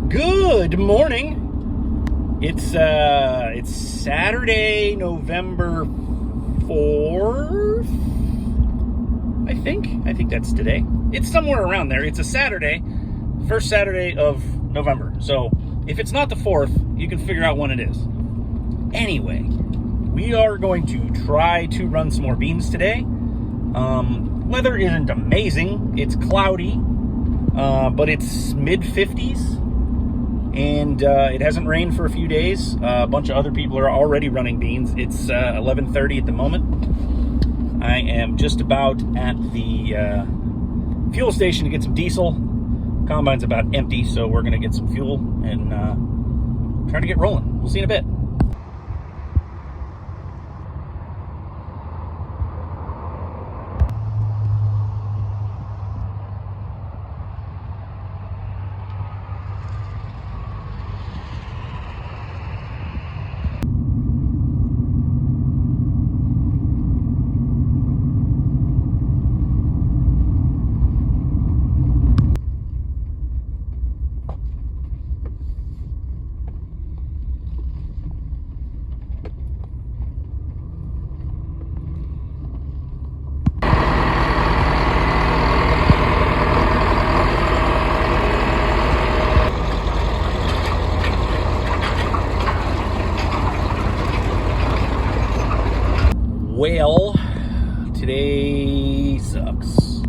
Good morning. It's Saturday, November 4th. I think that's today. It's somewhere around there. It's a Saturday, first Saturday of November. So if it's not the 4th, you can figure out when it is. Anyway, we are going to try to run some more beans today. Weather isn't amazing. It's cloudy, but it's mid-50s. And it hasn't rained for a few days. A bunch of other people are already running beans. It's 11:30 at the moment. I am just about at the fuel station to get some diesel. Combine's about empty, so we're going to get some fuel and try to get rolling. We'll see you in a bit. Well, today sucks.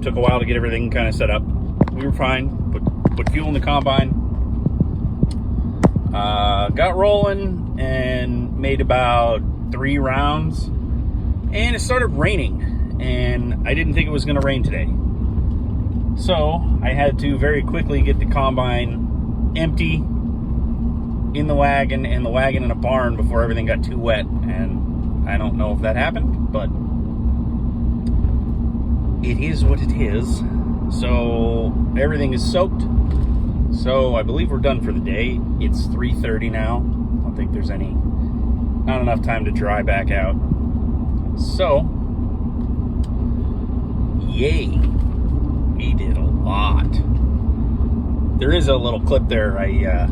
Took a while to get everything kind of set up. We were fine. Put fuel in the combine. Got rolling and made about 3 rounds. And it started raining. And I didn't think it was going to rain today. So I had to very quickly get the combine empty in the wagon and the wagon in a barn before everything got too wet, and I don't know if that happened, but it is what it is. So everything is soaked, so I believe we're done for the day. It's 3:30 now. I don't think there's not enough time to dry back out, so yay, we did a lot. There is a little clip there. I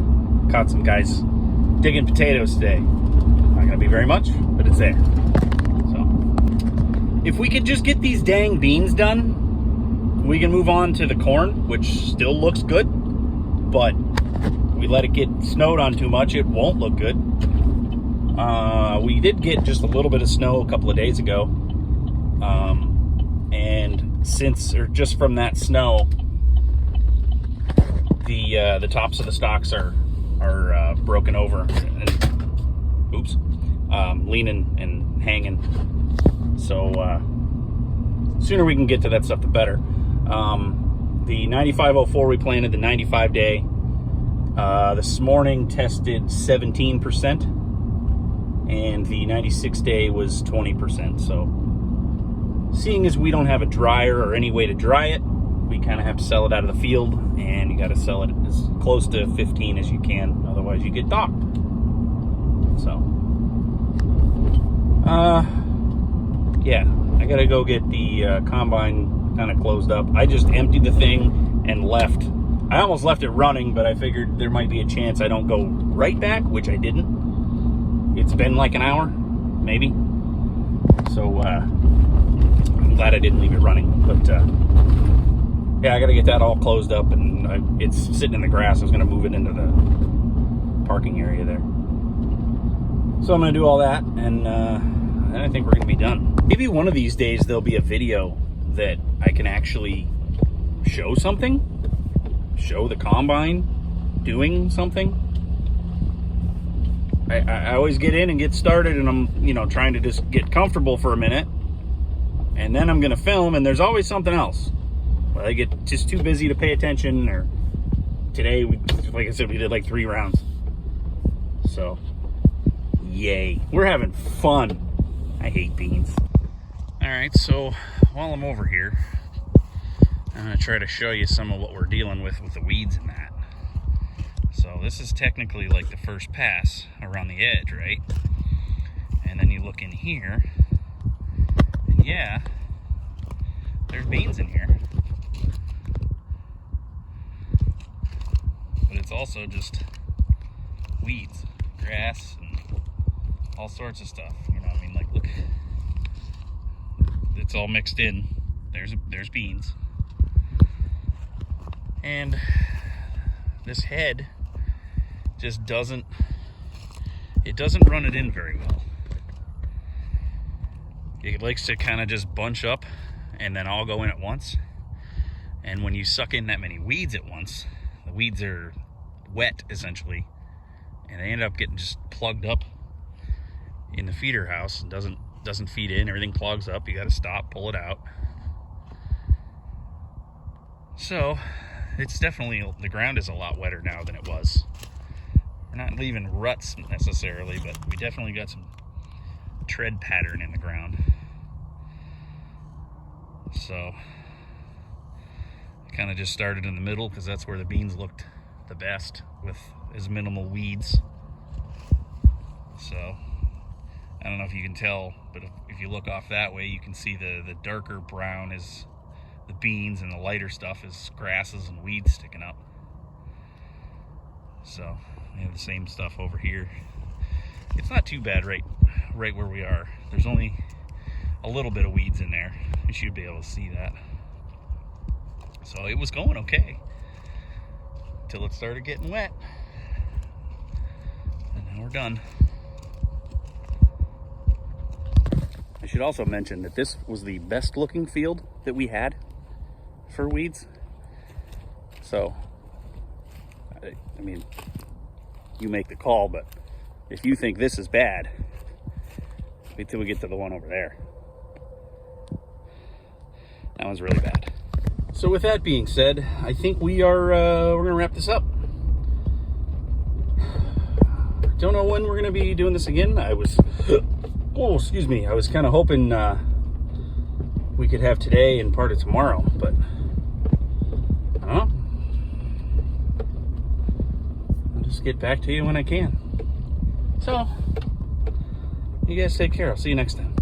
caught some guys digging potatoes today. Not gonna be very much, but it's there. So if we could just get these dang beans done, we can move on to the corn, which still looks good, but we let it get snowed on too much, it won't look good. We did get just a little bit of snow a couple of days ago, and just from that snow, the tops of the stalks are broken over and leaning and hanging. So sooner we can get to that stuff, the better. The 9504 we planted the 95 day. This morning tested 17%, and the 96 day was 20%. So seeing as we don't have a dryer or any way to dry it, we kind of have to sell it out of the field, and you got to sell it as close to 15 as you can, otherwise you get docked. So yeah, I gotta go get the combine kind of closed up. I just emptied the thing and left. I almost left it running, but I figured there might be a chance I don't go right back, which I didn't. It's been like an hour, maybe. So I'm glad I didn't leave it running, but yeah, I got to get that all closed up, and it's sitting in the grass. I was going to move it into the parking area there. So I'm going to do all that, and then I think we're going to be done. Maybe one of these days there'll be a video that I can actually show something. Show the combine doing something. I always get in and get started, and I'm trying to just get comfortable for a minute, and then I'm going to film, and there's always something else. I get just too busy to pay attention, or today, like I said, we did like 3 rounds. So, yay. We're having fun. I hate beans. All right, so while I'm over here, I'm going to try to show you some of what we're dealing with the weeds and that. So this is technically like the first pass around the edge, right? And then you look in here, and yeah, there's beans in here. it's also just weeds, grass, and all sorts of stuff. You know, I mean, like, look, it's all mixed in. There's beans, and this head just doesn't run it in very well. It likes to kind of just bunch up and then all go in at once. And when you suck in that many weeds at once, the weeds are wet essentially, and they end up getting just plugged up in the feeder house. It doesn't feed in, everything clogs up. You got to stop, pull it out. So it's definitely, the ground is a lot wetter now than it was. We're not leaving ruts necessarily, but we definitely got some tread pattern in the ground. So I kind of just started in the middle because that's where the beans looked the best with as minimal weeds. So I don't know if you can tell, but if you look off that way, you can see the darker brown is the beans and the lighter stuff is grasses and weeds sticking up. So we have the same stuff over here. It's not too bad right where we are. There's only a little bit of weeds in there. You should be able to see that. So it was going okay until it started getting wet. And now we're done. I should also mention that this was the best looking field that we had for weeds. So, I mean, you make the call, but if you think this is bad, wait till we get to the one over there. That one's really bad. So with that being said, I think we're gonna wrap this up. Don't know when we're gonna be doing this again. I was kind of hoping we could have today and part of tomorrow, but I don't know. I'll just get back to you when I can. So, you guys take care. I'll see you next time.